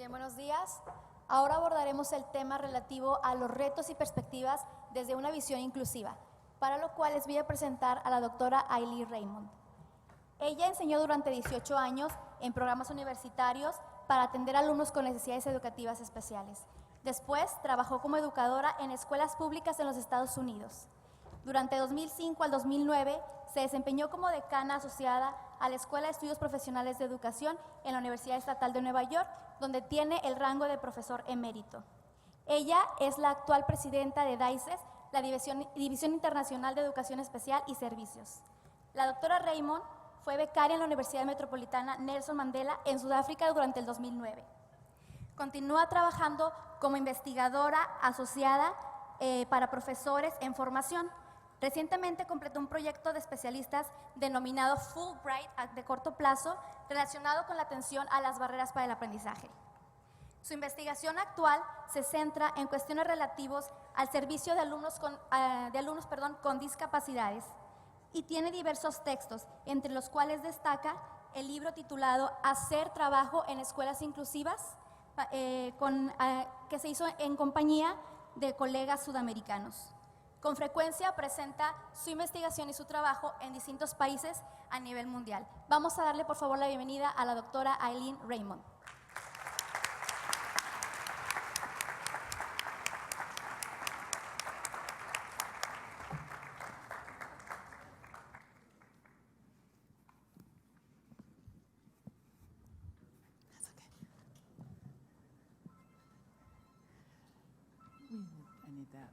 Bien, buenos días. Ahora abordaremos el tema relativo a los retos y perspectivas desde una visión inclusiva, para lo cual les voy a presentar a la doctora Elieen Raymond. Ella enseñó durante 18 años en programas universitarios para atender a alumnos con necesidades educativas especiales. Después trabajó como educadora en escuelas públicas en los Estados Unidos. Durante 2005 al 2009 se desempeñó como decana asociada a la Escuela de Estudios Profesionales de Educación en la Universidad Estatal de Nueva York, donde tiene el rango de profesor emérito. Ella es la actual presidenta de DICES, la División Internacional de Educación Especial y Servicios. La doctora Raymond fue becaria en la Universidad Metropolitana Nelson Mandela en Sudáfrica durante el 2009. Continúa trabajando como investigadora asociada para profesores en formación. Recientemente completó un proyecto de especialistas denominado Fulbright de corto plazo relacionado con la atención a las barreras para el aprendizaje. Su investigación actual se centra en cuestiones relativas al servicio de alumnos con discapacidades y tiene diversos textos, entre los cuales destaca el libro titulado Hacer trabajo en escuelas inclusivas, que se hizo en compañía de colegas sudamericanos. Con frecuencia presenta su investigación y su trabajo en distintos países a nivel mundial. Vamos a darle por favor la bienvenida a la doctora Elieen Raymond. I need that.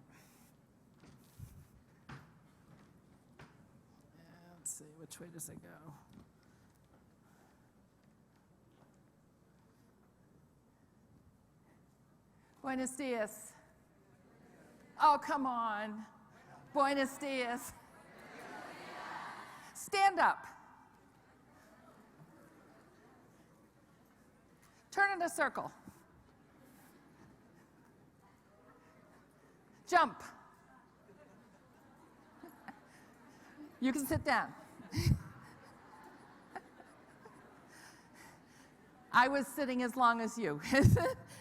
Let's see, which way does it go? Buenos dias. Oh, come on. Buenos dias. Stand up. Turn in a circle. Jump. You can sit down. I was sitting as long as you.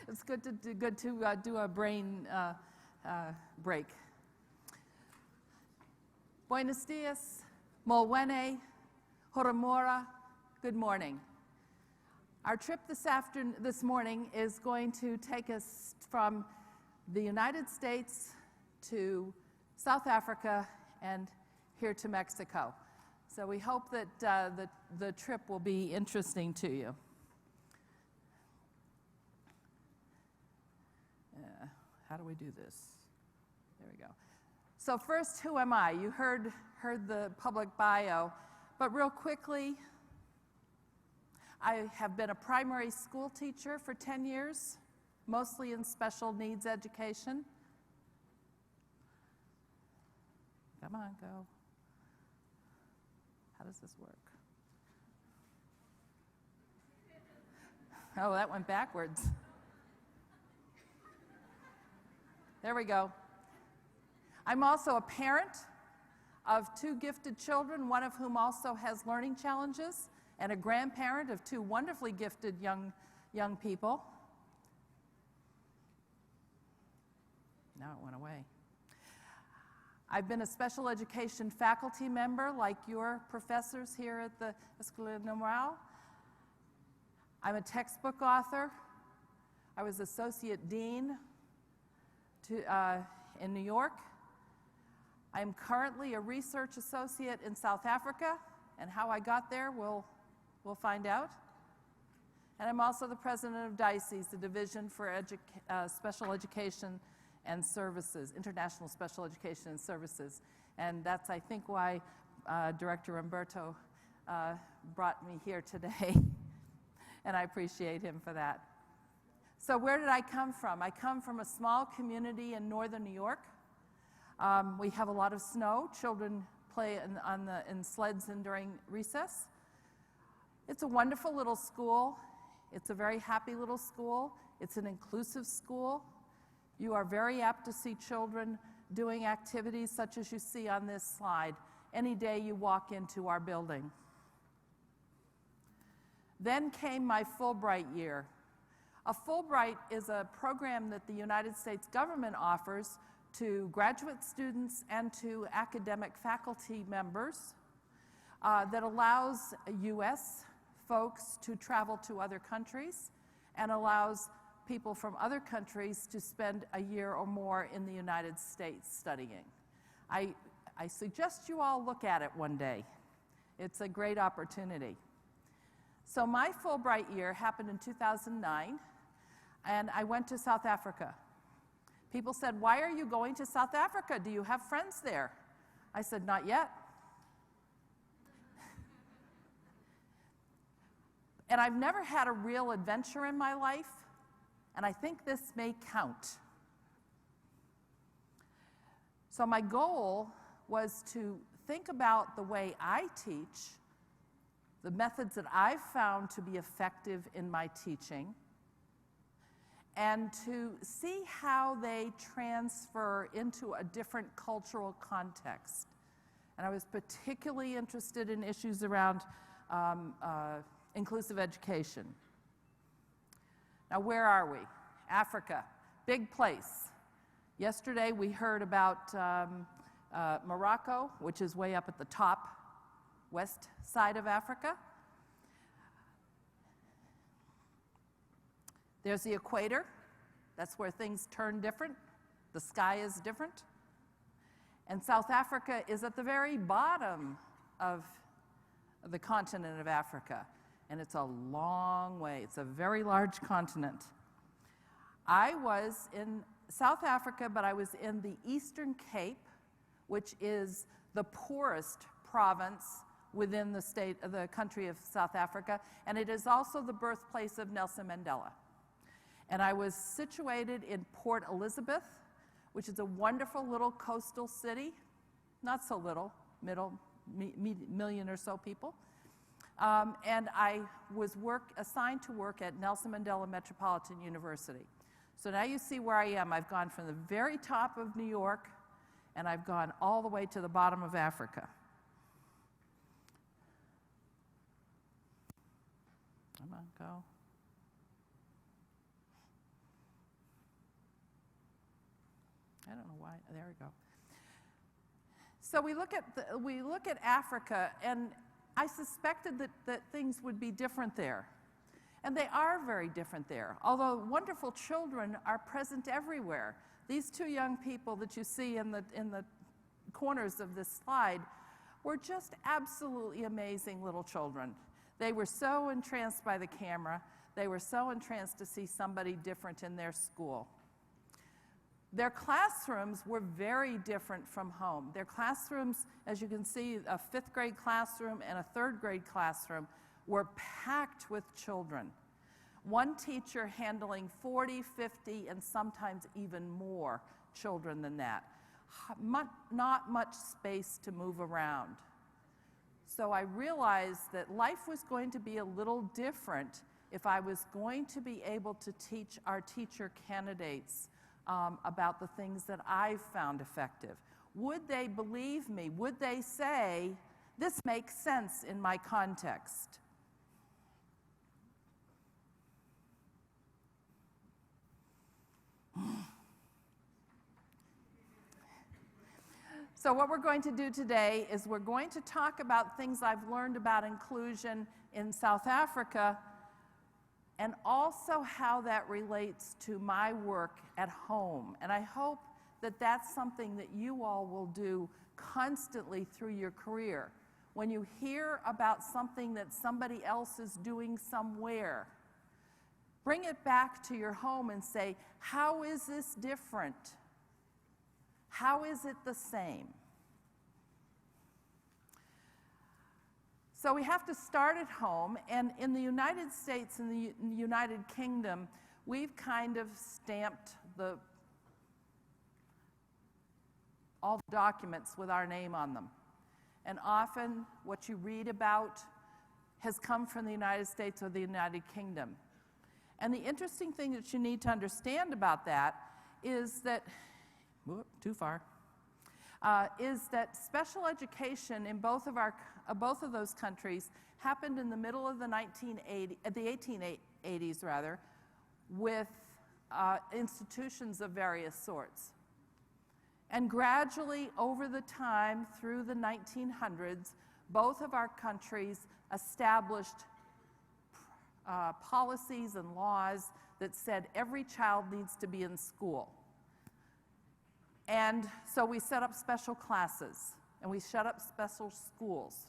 It's good to do a brain break. Buenos dias, molwene, horamora, good morning. Our trip this morning is going to take us from the United States to South Africa and here to Mexico. So we hope that the trip will be interesting to you. How do we do this? There we go. So first, who am I? You heard the public bio, but real quickly, I have been a primary school teacher for 10 years, mostly in special needs education. Come on, go. How does this work? Oh, that went backwards. There we go. I'm also a parent of 2 gifted children, one of whom also has learning challenges, and a grandparent of 2 wonderfully gifted young people. Now it went away. I've been a special education faculty member like your professors here at the Escuela Normal. I'm a textbook author. I was associate dean in New York. I'm currently a research associate in South Africa, and how I got there we'll find out. And I'm also the president of DICES, the Division for Special Education and Services, International Special Education and Services. And that's, I think, why Director Umberto brought me here today, and I appreciate him for that. So where did I come from? I come from a small community in northern New York. We have a lot of snow. Children play in sleds during recess. It's a wonderful little school. It's a very happy little school. It's an inclusive school. You are very apt to see children doing activities such as you see on this slide any day you walk into our building. Then came my Fulbright year. A Fulbright is a program that the United States government offers to graduate students and to academic faculty members that allows U.S. folks to travel to other countries and allows people from other countries to spend a year or more in the United States studying. I suggest you all look at it one day. It's a great opportunity. So my Fulbright year happened in 2009, and I went to South Africa. People said, "Why are you going to South Africa? Do you have friends there?" I said, "Not yet." And I've never had a real adventure in my life, and I think this may count. So my goal was to think about the way I teach, the methods that I've found to be effective in my teaching, and to see how they transfer into a different cultural context. And I was particularly interested in issues around inclusive education. Now, where are we? Africa, big place. Yesterday we heard about Morocco, which is way up at the top, west side of Africa. There's the equator. That's where things turn different. The sky is different. And South Africa is at the very bottom of the continent of Africa. And it's a long way. It's a very large continent. I was in South Africa, but I was in the Eastern Cape, which is the poorest province within the country of South Africa, and it is also the birthplace of Nelson Mandela. And I was situated in Port Elizabeth, which is a wonderful little coastal city, not so little, million or so people. And I was assigned to work at Nelson Mandela Metropolitan University. So now you see where I am. I've gone from the very top of New York, and I've gone all the way to the bottom of Africa. Come on, go. I don't know why. There we go. So we look at Africa, and I suspected that things would be different there. And they are very different there, although wonderful children are present everywhere. These two young people that you see in the corners of this slide were just absolutely amazing little children. They were so entranced by the camera. They were so entranced to see somebody different in their school. Their classrooms were very different from home. Their classrooms, as you can see, a 5th grade classroom and a 3rd grade classroom were packed with children. One teacher handling 40, 50, and sometimes even more children than that. Not much space to move around. So I realized that life was going to be a little different if I was going to be able to teach our teacher candidates about the things that I've found effective. Would they believe me? Would they say, this makes sense in my context? So what we're going to do today is we're going to talk about things I've learned about inclusion in South Africa, and also how that relates to my work at home. And I hope that that's something that you all will do constantly through your career. When you hear about something that somebody else is doing somewhere, bring it back to your home and say, how is this different? How is it the same? So we have to start at home, and in the United States and the United Kingdom, we've kind of stamped all the documents with our name on them. And often what you read about has come from the United States or the United Kingdom. And the interesting thing that you need to understand about that is that, too far, is that special education in both of those countries happened in the middle of the 1880s, with institutions of various sorts. And gradually, over the time, through the 1900s, both of our countries established policies and laws that said every child needs to be in school. And so we set up special classes, and we set up special schools.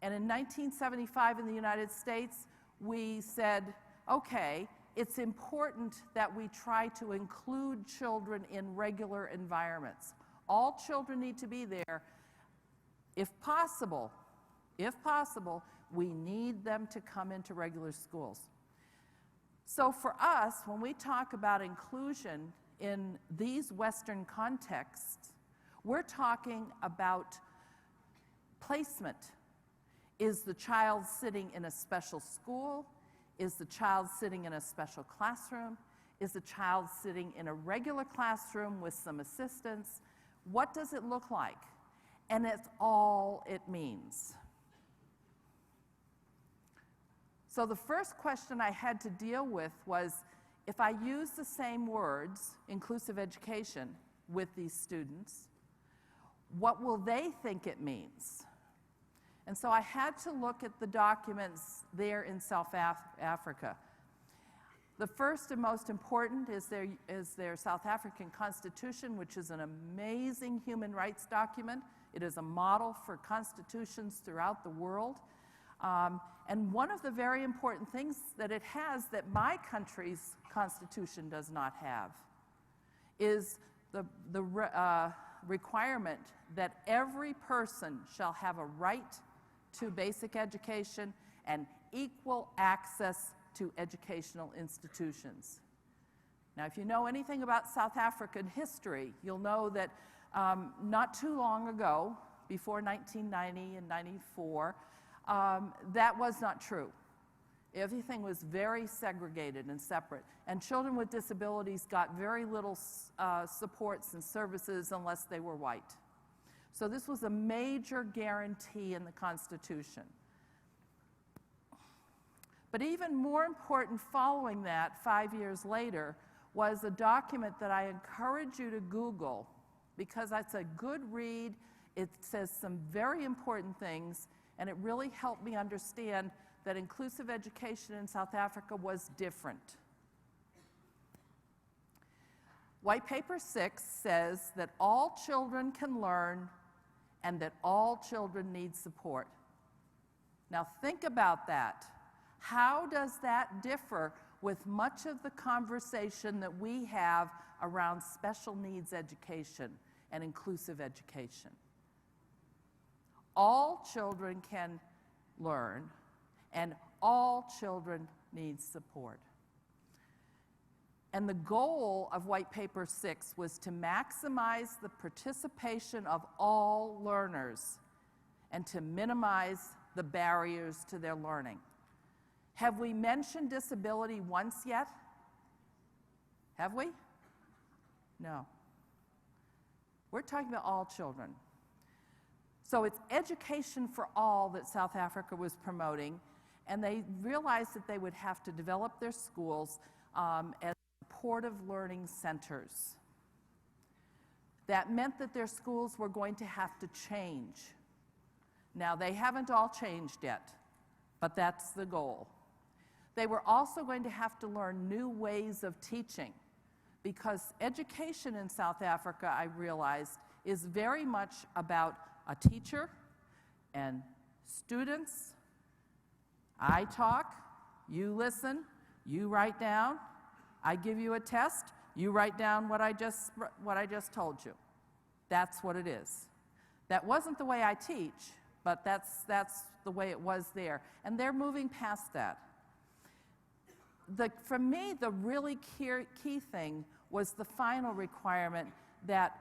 And in 1975 in the United States, we said, okay, it's important that we try to include children in regular environments. All children need to be there. If possible, we need them to come into regular schools. So for us, when we talk about inclusion in these Western contexts, we're talking about placement. Is the child sitting in a special school? Is the child sitting in a special classroom? Is the child sitting in a regular classroom with some assistance? What does it look like? And it's all it means. So the first question I had to deal with was, if I use the same words, inclusive education, with these students, what will they think it means? And so I had to look at the documents there in South Africa. The first and most important is their South African Constitution, which is an amazing human rights document. It is a model for constitutions throughout the world. And one of the very important things that it has that my country's constitution does not have is the requirement that every person shall have a right to basic education and equal access to educational institutions. Now, if you know anything about South African history, you'll know that not too long ago, before 1990 and 94, that was not true. Everything was very segregated and separate, and children with disabilities got very little supports and services unless they were white. So this was a major guarantee in the Constitution. But even more important following that, 5 years later, was a document that I encourage you to Google, because it's a good read. It says some very important things, and it really helped me understand that inclusive education in South Africa was different. White Paper 6 says that all children can learn and that all children need support. Now think about that. How does that differ with much of the conversation that we have around special needs education and inclusive education? All children can learn, and all children need support. And the goal of White Paper 6 was to maximize the participation of all learners and to minimize the barriers to their learning. Have we mentioned disability once yet? Have we? No. We're talking about all children. So it's education for all that South Africa was promoting, and they realized that they would have to develop their schools as supportive learning centers. That meant that their schools were going to have to change. Now, they haven't all changed yet, but that's the goal. They were also going to have to learn new ways of teaching, because education in South Africa, I realized, is very much about a teacher and students. I talk, you listen, you write down. I give you a test, you write down what I just told you. That's what it is. That wasn't the way I teach, but that's the way it was there. And they're moving past that. For me, the really key thing was the final requirement that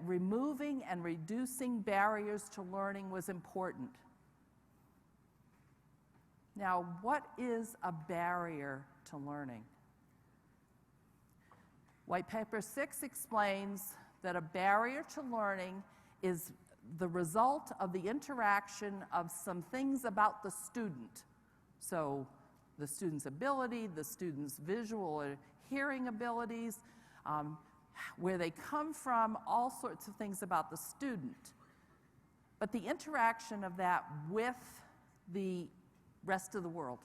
removing and reducing barriers to learning was important. Now, what is a barrier to learning? White Paper 6 explains that a barrier to learning is the result of the interaction of some things about the student. So the student's ability, the student's visual or hearing abilities, where they come from, all sorts of things about the student. But the interaction of that with the rest of the world.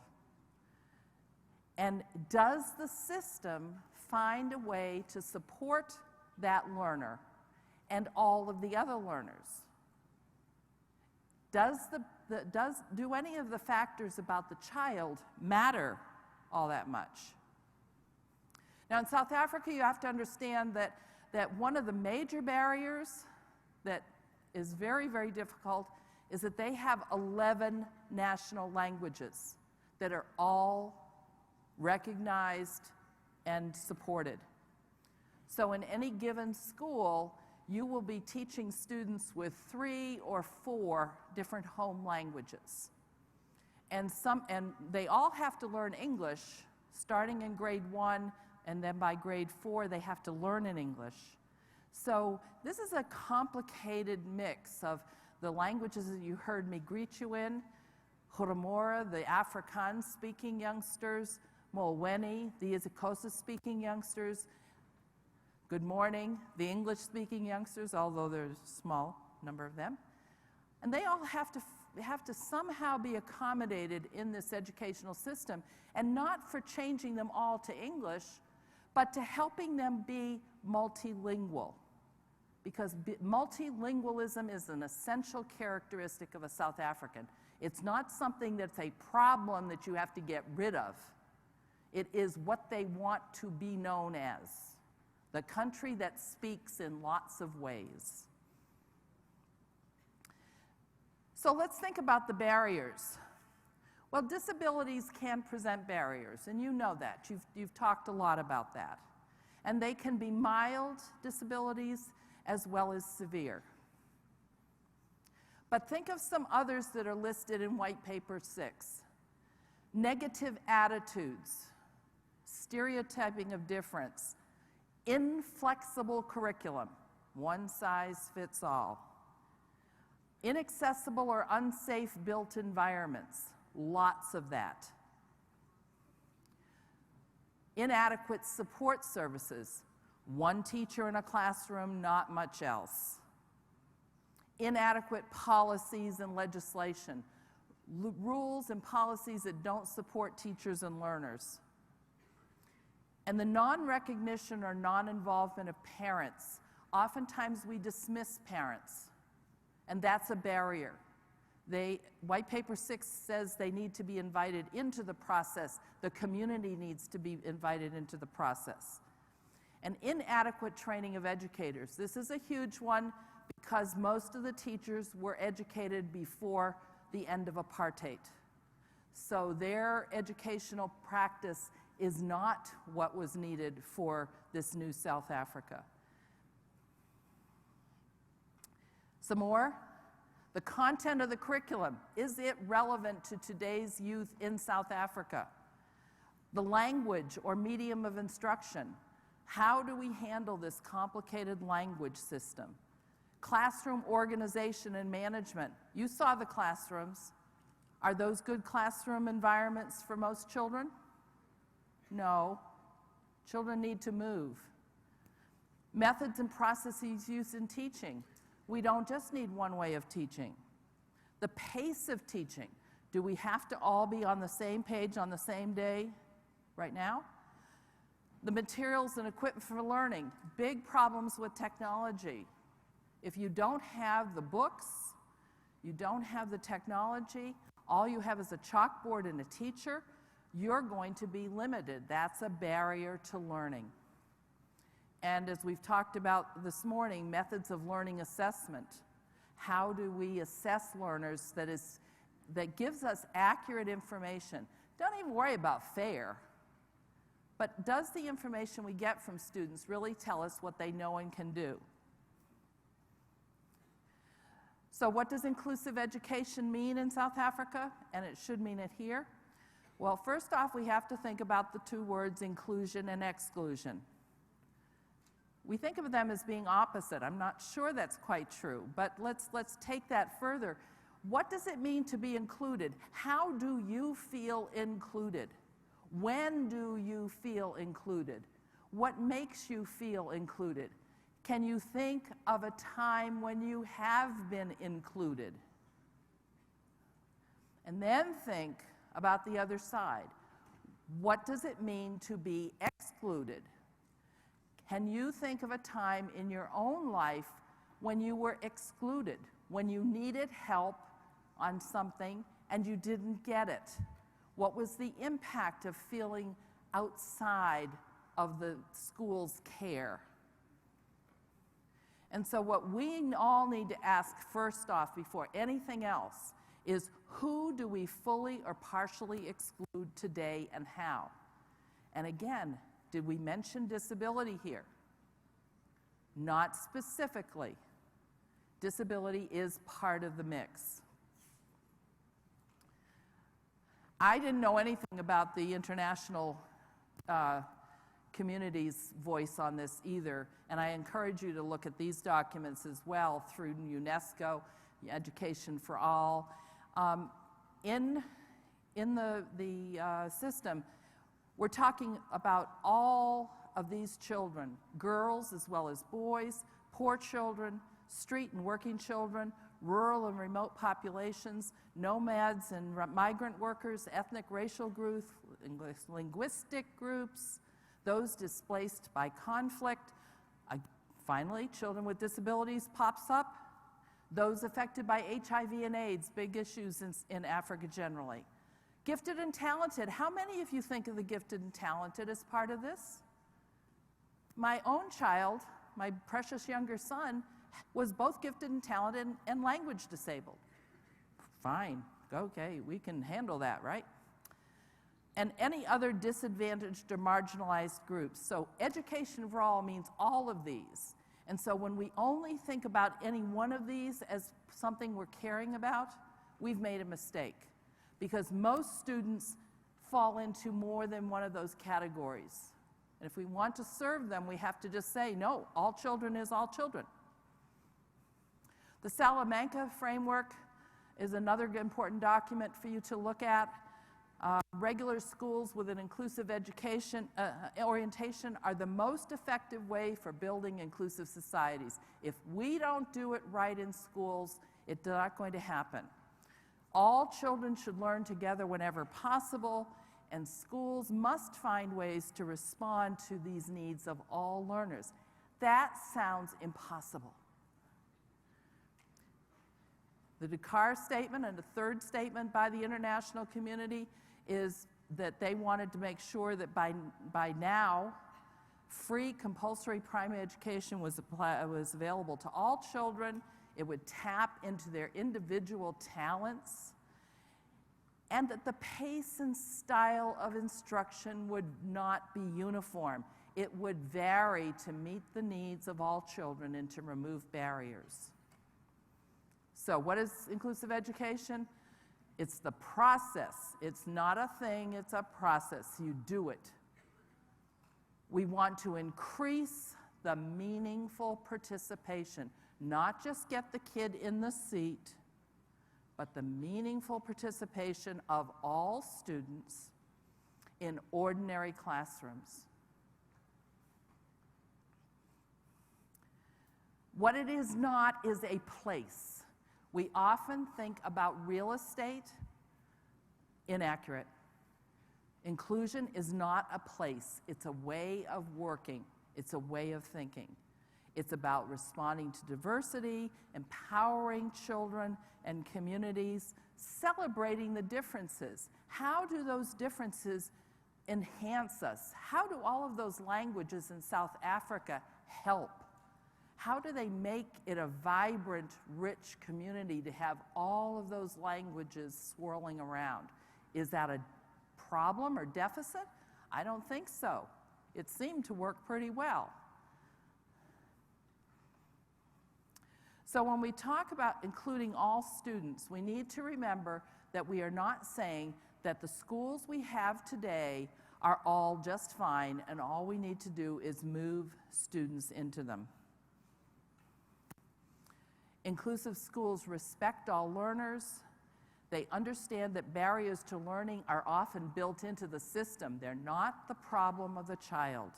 And does the system find a way to support that learner and all of the other learners? Do any of the factors about the child matter all that much? Now, in South Africa, you have to understand that one of the major barriers that is very, very difficult is that they have 11 national languages that are all recognized and supported. So in any given school, you will be teaching students with 3 or 4 different home languages. And they all have to learn English starting in grade 1, and then by grade 4 they have to learn in English. So this is a complicated mix of the languages that you heard me greet you in, Hurumora, the Afrikaans-speaking youngsters, Mulweni, the isiXhosa-speaking youngsters, good morning, the English-speaking youngsters, although there's a small number of them. And they all have to somehow be accommodated in this educational system, and not for changing them all to English, but to helping them be multilingual. Because multilingualism is an essential characteristic of a South African. It's not something that's a problem that you have to get rid of. It is what they want to be known as. The country that speaks in lots of ways. So let's think about the barriers. Well, disabilities can present barriers, and you know that. You've talked a lot about that. And they can be mild disabilities as well as severe. But think of some others that are listed in White Paper 6. Negative attitudes, stereotyping of difference, inflexible curriculum, one size fits all. Inaccessible or unsafe built environments, lots of that. Inadequate support services, one teacher in a classroom, not much else. Inadequate policies and legislation, rules and policies that don't support teachers and learners. And the non-recognition or non-involvement of parents. Oftentimes we dismiss parents, and that's a barrier. White Paper 6 says they need to be invited into the process. The community needs to be invited into the process. And inadequate training of educators. This is a huge one because most of the teachers were educated before the end of apartheid. So their educational practice is not what was needed for this new South Africa. Some more. The content of the curriculum, is it relevant to today's youth in South Africa? The language or medium of instruction. How do we handle this complicated language system? Classroom organization and management. You saw the classrooms. Are those good classroom environments for most children? No. Children need to move. Methods and processes used in teaching. We don't just need one way of teaching. The pace of teaching. Do we have to all be on the same page on the same day right now? The materials and equipment for learning. Big problems with technology. If you don't have the books, you don't have the technology, all you have is a chalkboard and a teacher, you're going to be limited. That's a barrier to learning. And as we've talked about this morning, methods of learning assessment. How do we assess learners that gives us accurate information? Don't even worry about fair, but does the information we get from students really tell us what they know and can do? So what does inclusive education mean in South Africa? And it should mean it here. Well, first off, we have to think about the two words inclusion and exclusion. We think of them as being opposite. I'm not sure that's quite true, but let's take that further. What does it mean to be included? How do you feel included? When do you feel included? What makes you feel included? Can you think of a time when you have been included? And then think about the other side. What does it mean to be excluded? Can you think of a time in your own life when you were excluded, when you needed help on something and you didn't get it? What was the impact of feeling outside of the school's care? And so what we all need to ask first off before anything else is, who do we fully or partially exclude today and how? And again, did we mention disability here? Not specifically. Disability is part of the mix. I didn't know anything about the international community's voice on this either, and I encourage you to look at these documents as well through UNESCO, Education for All. In the system, we're talking about all of these children, girls as well as boys, poor children, street and working children, rural and remote populations, nomads and migrant workers, ethnic racial groups, linguistic groups, those displaced by conflict. Finally, children with disabilities pops up. Those affected by HIV and AIDS, big issues in Africa generally. Gifted and talented. How many of you think of the gifted and talented as part of this? My own child, my precious younger son, was both gifted and talented and language disabled. Fine, okay, we can handle that, right? And any other disadvantaged or marginalized groups. So education for all means all of these. And so when we only think about any one of these as something we're caring about, we've made a mistake. Because most students fall into more than one of those categories. And if we want to serve them, we have to just say, no, all children is all children. The Salamanca framework is another important document for you to look at. Regular schools with an inclusive education orientation are the most effective way for building inclusive societies. If we don't do it right in schools, it's not going to happen. All children should learn together whenever possible, and schools must find ways to respond to these needs of all learners. That sounds impossible. The Dakar statement and the third statement by the international community is that they wanted to make sure that by now, free compulsory primary education was available to all children. It would tap into their individual talents, and that the pace and style of instruction would not be uniform. It would vary to meet the needs of all children and to remove barriers. So what is inclusive education? It's the process. It's not a thing, it's a process. You do it. We want to increase the meaningful participation, not just get the kid in the seat, but the meaningful participation of all students in ordinary classrooms. What it is not is a place. We often think about real estate, inaccurate. Inclusion is not a place, it's a way of working, it's a way of thinking. It's about responding to diversity, empowering children and communities, celebrating the differences. How do those differences enhance us? How do all of those languages in South Africa help? How do they make it a vibrant, rich community to have all of those languages swirling around? Is that a problem or deficit? I don't think so. It seemed to work pretty well. So when we talk about including all students, we need to remember that we are not saying that the schools we have today are all just fine and all we need to do is move students into them. Inclusive schools respect all learners. They understand that barriers to learning are often built into the system. They're not the problem of the child.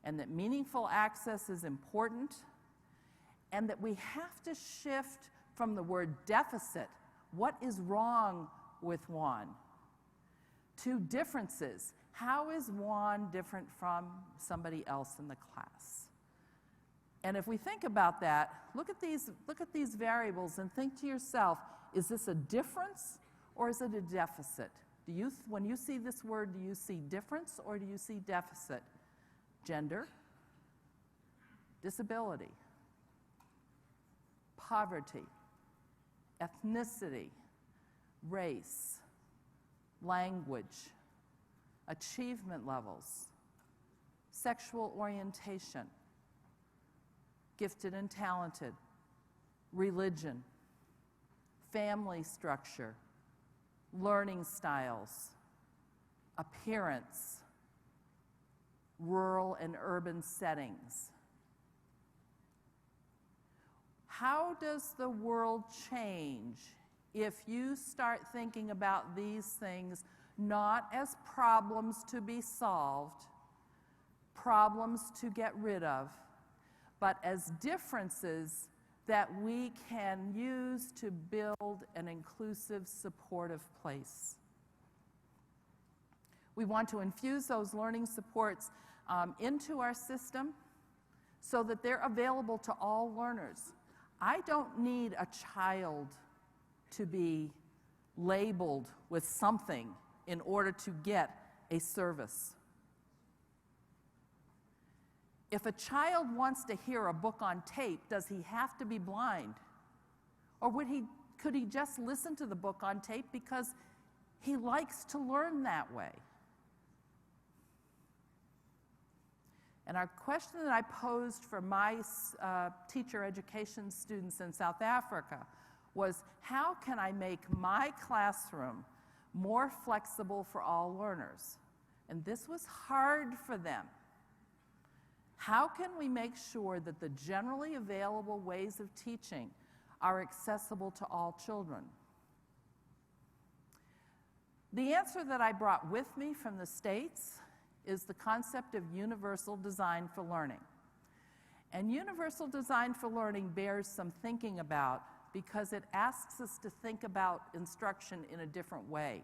And that meaningful access is important, and that we have to shift from the word deficit, what is wrong with Juan, to differences. How is Juan different from somebody else in the class? And if we think about that, look at these variables and think to yourself, is this a difference or is it a deficit? When you see this word, do you see difference or do you see deficit? Gender, disability, poverty, ethnicity, race, language, achievement levels, sexual orientation, gifted and talented, religion, family structure, learning styles, appearance, rural and urban settings. How does the world change if you start thinking about these things not as problems to be solved, problems to get rid of, but as differences that we can use to build an inclusive, supportive place? We want to infuse those learning supports into our system so that they're available to all learners. I don't need a child to be labeled with something in order to get a service. If a child wants to hear a book on tape, does he have to be blind? Or could he just listen to the book on tape because he likes to learn that way? And our question that I posed for my teacher education students in South Africa was, how can I make my classroom more flexible for all learners? And this was hard for them. How can we make sure that the generally available ways of teaching are accessible to all children? The answer that I brought with me from the States is the concept of universal design for learning. And universal design for learning bears some thinking about because it asks us to think about instruction in a different way.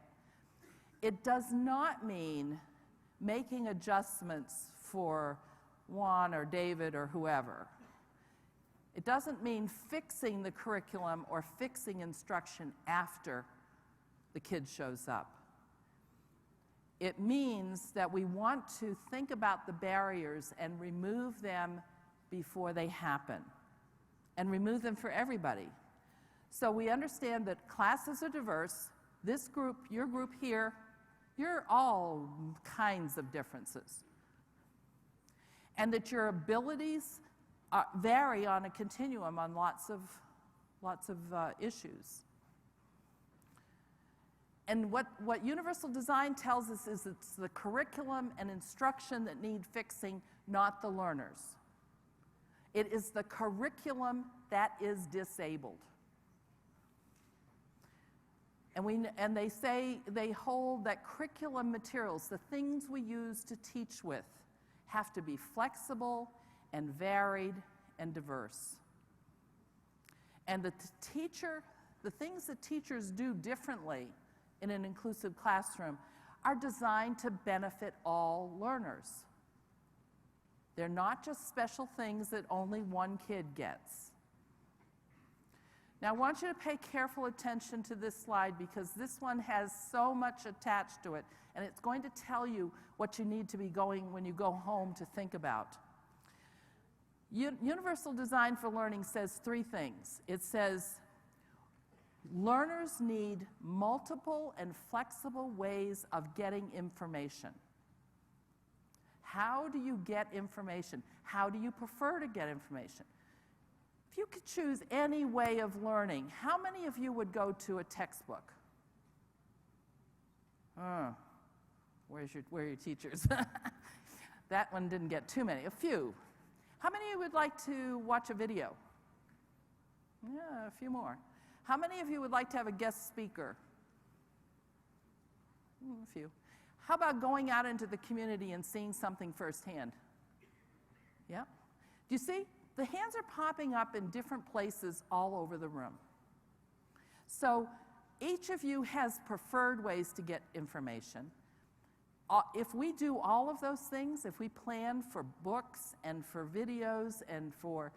It does not mean making adjustments for Juan or David or whoever. It doesn't mean fixing the curriculum or fixing instruction after the kid shows up. It means that we want to think about the barriers and remove them before they happen, and remove them for everybody. So we understand that classes are diverse. This group, your group here, you're all kinds of differences. And that your abilities vary on a continuum on lots of issues. And what universal design tells us is it's the curriculum and instruction that need fixing, not the learners. It is the curriculum that is disabled. And they hold that curriculum materials, the things we use to teach with, have to be flexible and varied and diverse. And the things that teachers do differently in an inclusive classroom are designed to benefit all learners. They're not just special things that only one kid gets. Now, I want you to pay careful attention to this slide because this one has so much attached to it, and it's going to tell you what you need to be going when you go home to think about. Universal design for learning says three things. It says, learners need multiple and flexible ways of getting information. How do you get information? How do you prefer to get information? If you could choose any way of learning, how many of you would go to a textbook? Where are your teachers? That one didn't get too many, a few. How many of you would like to watch a video? Yeah, a few more. How many of you would like to have a guest speaker? A few. How about going out into the community and seeing something firsthand? Yeah? Do you see? The hands are popping up in different places all over the room. So each of you has preferred ways to get information. If we do all of those things, if we plan for books and for videos and for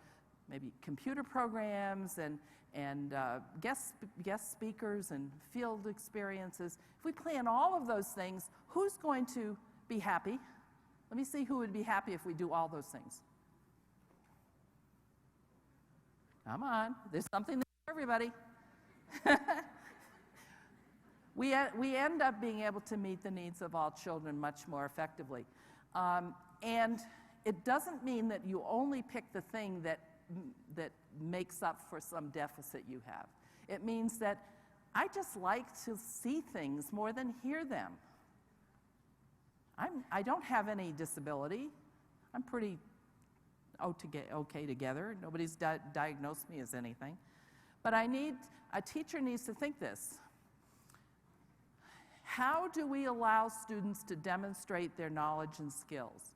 maybe computer programs and guest speakers and field experiences, if we plan all of those things, who's going to be happy? Let me see who would be happy if we do all those things. Come on, there's something there for everybody. We end up being able to meet the needs of all children much more effectively. And it doesn't mean that you only pick the thing that makes up for some deficit you have. It means that I just like to see things more than hear them. I don't have any disability. I'm pretty okay together. Nobody's diagnosed me as anything. But a teacher needs to think this. How do we allow students to demonstrate their knowledge and skills?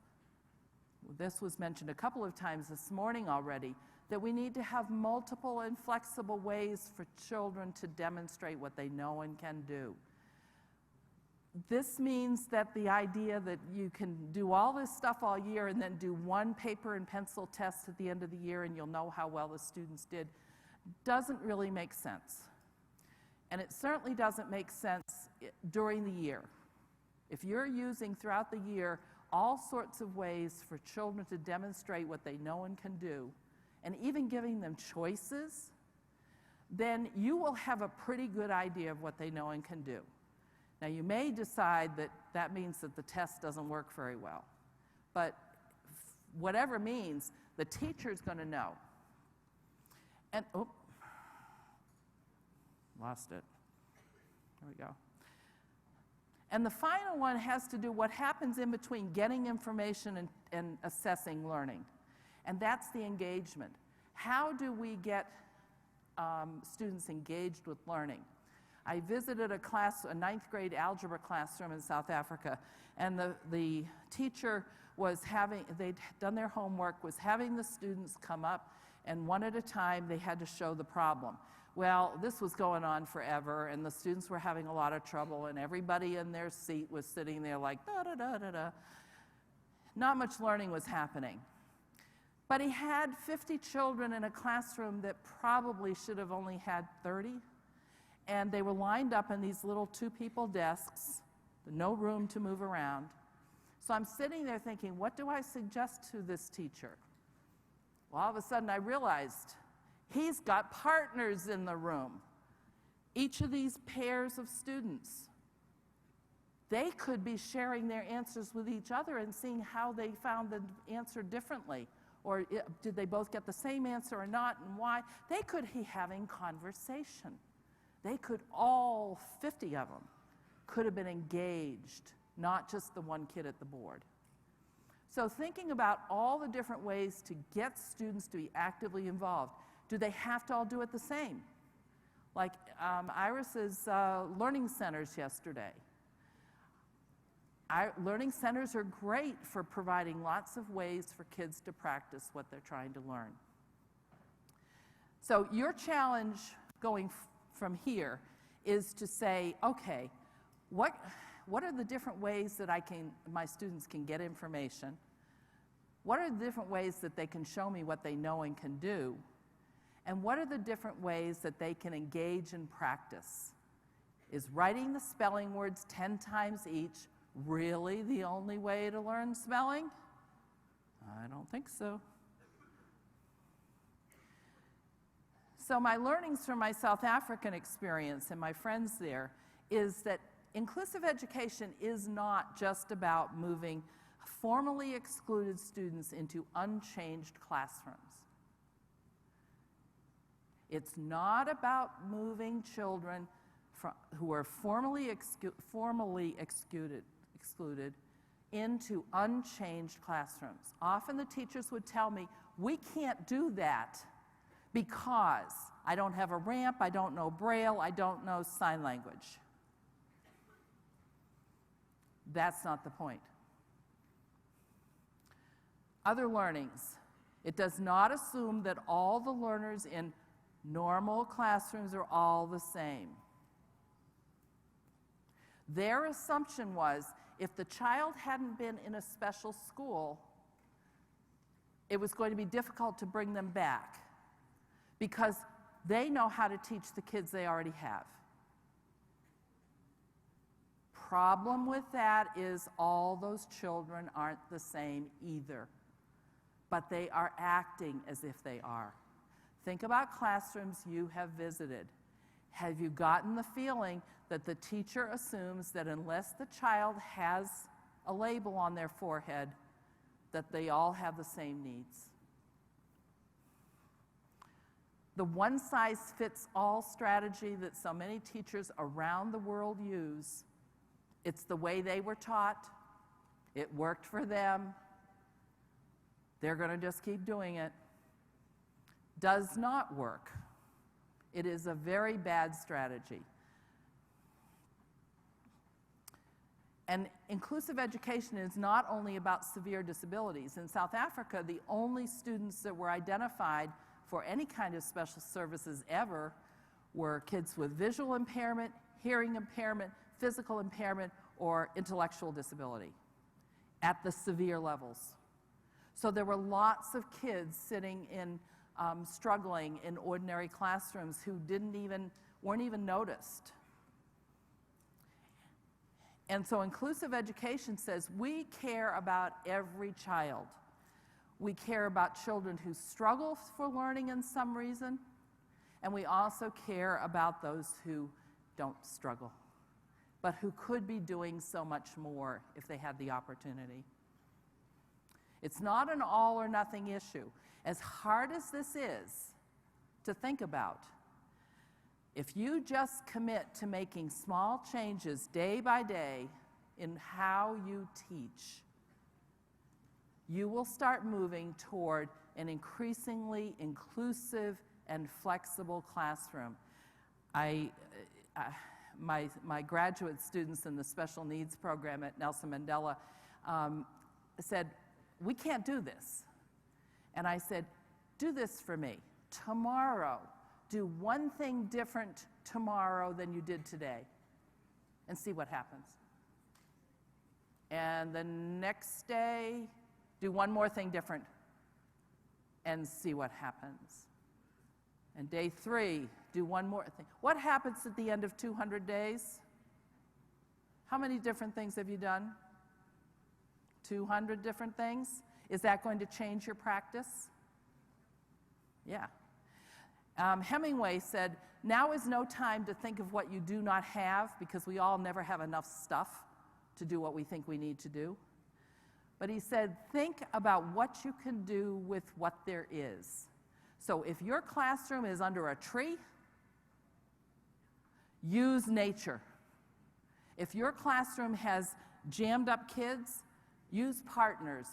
This was mentioned a couple of times this morning already, that we need to have multiple and flexible ways for children to demonstrate what they know and can do. This means that the idea that you can do all this stuff all year and then do one paper and pencil test at the end of the year and you'll know how well the students did doesn't really make sense. And it certainly doesn't make sense during the year. If you're using throughout the year all sorts of ways for children to demonstrate what they know and can do, and even giving them choices, then you will have a pretty good idea of what they know and can do. Now, you may decide that that means that the test doesn't work very well, but whatever means, the teacher's going to know. And, lost it. There we go. And the final one has to do what happens in between getting information and assessing learning. And that's the engagement. How do we get students engaged with learning? I visited a ninth grade algebra classroom in South Africa, and the teacher they'd done their homework, was having the students come up, and one at a time they had to show the problem. Well, this was going on forever, and the students were having a lot of trouble, and everybody in their seat was sitting there like, da-da-da-da-da. Not much learning was happening. But he had 50 children in a classroom that probably should have only had 30, and they were lined up in these little two-people desks, no room to move around. So I'm sitting there thinking, what do I suggest to this teacher? Well, all of a sudden I realized he's got partners in the room. Each of these pairs of students, they could be sharing their answers with each other and seeing how they found the answer differently. Or did they both get the same answer or not, and why? They could be having conversation. They could, all 50 of them, could have been engaged, not just the one kid at the board. So thinking about all the different ways to get students to be actively involved. Do they have to all do it the same? Like Iris's learning centers yesterday. Learning centers are great for providing lots of ways for kids to practice what they're trying to learn. So your challenge going from here is to say, okay, what are the different ways that my students can get information? What are the different ways that they can show me what they know and can do? And what are the different ways that they can engage in practice? Is writing the spelling words 10 times each really the only way to learn spelling? I don't think so. So my learnings from my South African experience and my friends there is that inclusive education is not just about moving formally excluded students into unchanged classrooms. It's not about moving children who are formally excluded into unchanged classrooms. Often the teachers would tell me, we can't do that because I don't have a ramp, I don't know Braille, I don't know sign language. That's not the point. Other learnings. It does not assume that all the learners in normal classrooms are all the same. Their assumption was if the child hadn't been in a special school, it was going to be difficult to bring them back because they know how to teach the kids they already have. Problem with that is all those children aren't the same either, but they are acting as if they are. Think about classrooms you have visited. Have you gotten the feeling that the teacher assumes that unless the child has a label on their forehead, that they all have the same needs? The one-size-fits-all strategy that so many teachers around the world use, it's the way they were taught, it worked for them, they're going to just keep doing it, does not work. It is a very bad strategy. And inclusive education is not only about severe disabilities. In South Africa, the only students that were identified for any kind of special services ever were kids with visual impairment, hearing impairment, physical impairment, or intellectual disability at the severe levels. So there were lots of kids sitting in struggling in ordinary classrooms who weren't even noticed. And so inclusive education says we care about every child. We care about children who struggle for learning in some reason, and we also care about those who don't struggle, but who could be doing so much more if they had the opportunity. It's not an all or nothing issue. As hard as this is to think about, if you just commit to making small changes day by day in how you teach, you will start moving toward an increasingly inclusive and flexible classroom. My graduate students in the special needs program at Nelson Mandela said, "We can't do this." And I said, "Do this for me. Tomorrow, do one thing different tomorrow than you did today and see what happens. And the next day, do one more thing different and see what happens. And day 3, do one more thing. What happens at the end of 200 days? How many different things have you done? 200 different things? Is that going to change your practice? Yeah. Hemingway said, "Now is no time to think of what you do not have, because we all never have enough stuff to do what we think we need to do." But he said, think about what you can do with what there is. So if your classroom is under a tree, use nature. If your classroom has jammed up kids, use partners.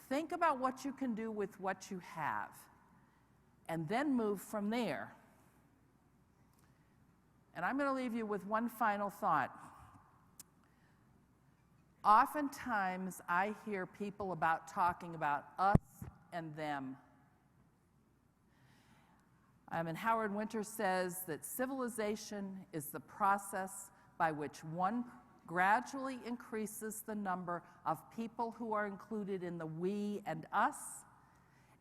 Think about what you can do with what you have, and then move from there. And I'm going to leave you with one final thought. Oftentimes, I hear people talking about us and them. And Howard Winter says that civilization is the process by which one gradually increases the number of people who are included in the we and us,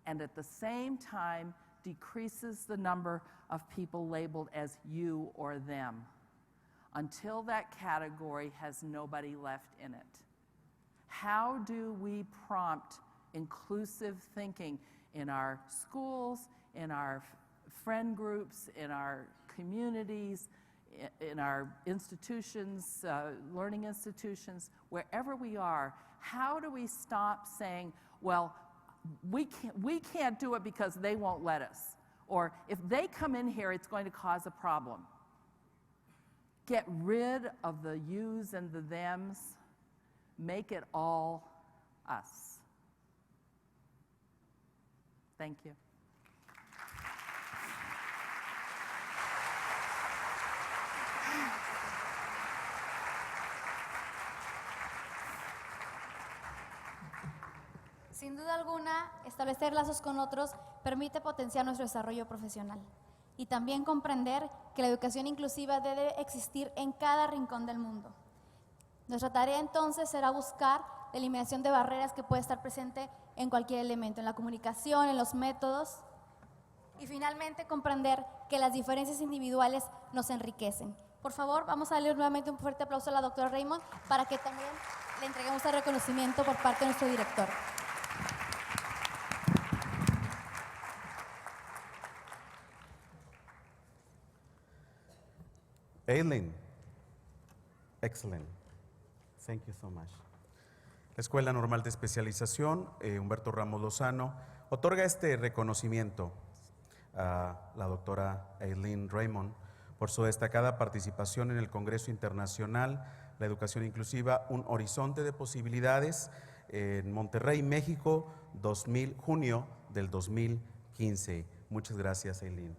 and at the same time decreases the number of people labeled as you or them, until that category has nobody left in it. How do we prompt inclusive thinking in our schools, in our friend groups, in our communities, in our institutions, learning institutions, wherever we are? How do we stop saying, well, we can't do it because they won't let us, or if they come in here, it's going to cause a problem? Get rid of the yous and the thems. Make it all us. Thank you. Sin duda alguna, establecer lazos con otros permite potenciar nuestro desarrollo profesional y también comprender que la educación inclusiva debe existir en cada rincón del mundo. Nuestra tarea entonces será buscar la eliminación de barreras que puede estar presente en cualquier elemento, en la comunicación, en los métodos, y finalmente comprender que las diferencias individuales nos enriquecen. Por favor, vamos a darle nuevamente un fuerte aplauso a la doctora Raymond para que también le entreguemos el reconocimiento por parte de nuestro director. Elieen, excellent. Thank you so much. La Escuela Normal de Especialización, Humberto Ramos Lozano, otorga este reconocimiento a la doctora Elieen Raymond por su destacada participación en el Congreso Internacional La Educación Inclusiva, un horizonte de posibilidades en Monterrey, México, junio del 2015. Muchas gracias, Elieen.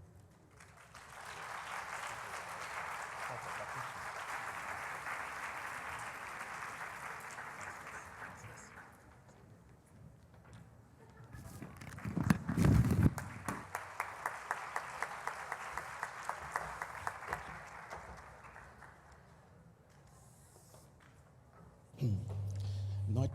No,